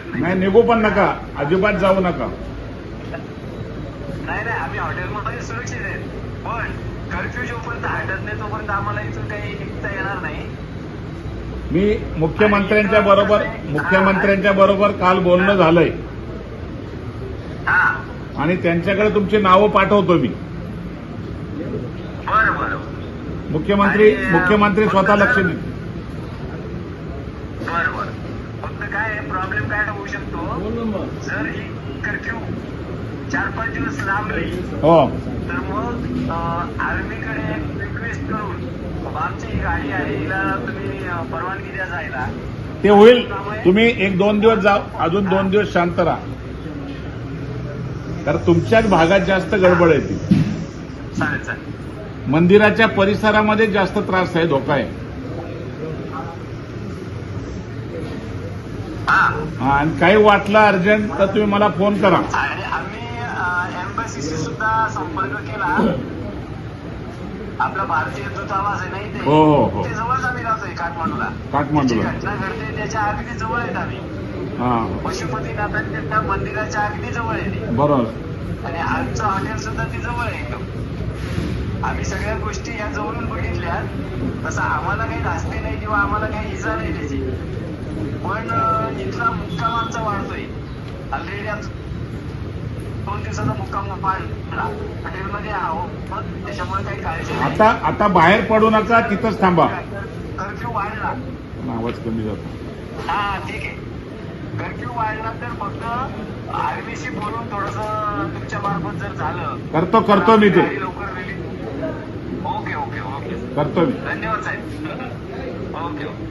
हरकत नाही. नाही निघू पण नका, अजिबात जाऊ नका. नाही नाही, आम्ही हॉटेलमध्ये सुरक्षित आहे, पण कर्फ्यू जोपर्यंत हटत नाही तोपर्यंत आम्हाला इथून काही निघता येणार नाही. मी मुख्यमंत्र्यांच्या बरोबर काल बोलणं झालंय हा आणि त्यांच्याकडे तुमची नावं पाठवतो मी. बरं बरं मुख्यमंत्री स्वतः लक्ष देतील. बरं बरं. फक्त काय प्रॉब्लेम काय होऊ शकतो, जर ही कर्फ्यू 4-5 दिवस लांबली हो तर मग आर्मीकडे रिक्वेस्ट करून आमची ही गाडी आहे हिला तुम्ही परवानगी द्या जायला. ते होईल. तुम्ही 1-2 दिवस जा, अजून 2 दिवस शांत राहा, तर तुमच्याच भागात जास्त गडबड आहे ती. चालेल चालेल. मंदिराच्या परिसरामध्ये जास्त त्रास आहे, धोका आहे. हा, आणि काही वाटलं अर्जंट तर तुम्ही मला फोन करा. आणि आम्ही एम्बसीशी सुद्धा संपर्क केला. आपला भारतीय दूतावास आहे नाही हो हो हो ते जवळच आम्ही राहतोय काठमांडूला. काठमांडूला. जी घटना घडते त्याच्या अगदी जवळ आहेत आम्ही. हा पशुपतीनाथांच्या मंदिराच्या अगदी जवळ आहे ती. बरोबर. आणि आमचं हॉटेल सुद्धा ती जवळ आहे एकदम. आम्ही सगळ्या गोष्टी या जवळून बघितल्या. तसं आम्हाला काही धास्ती नाही किंवा आम्हाला काही इजा नाही त्याची, पण इथला मुक्काम आमचा वाढतोय. ऑलरेडी 2 दिवसाचा मुक्काम वाढला हॉटेलमध्ये आहोत, त्याच्यामुळे काही काळजी नाही. आता बाहेर पडू नका, तिथंच थांबा. कर्फ्यू वाढला, आवाज कमी जातो. हा ठीक आहे. कर्फ्यू वाढला तर फक्त आर्मीशी बोलून थोडस तुमच्या मार्फत जर झालं करतो मी ते. गाडी लवकर रिलीज. Okay okay okay. करतो मी. धन्यवाद साहेब. Okay okay.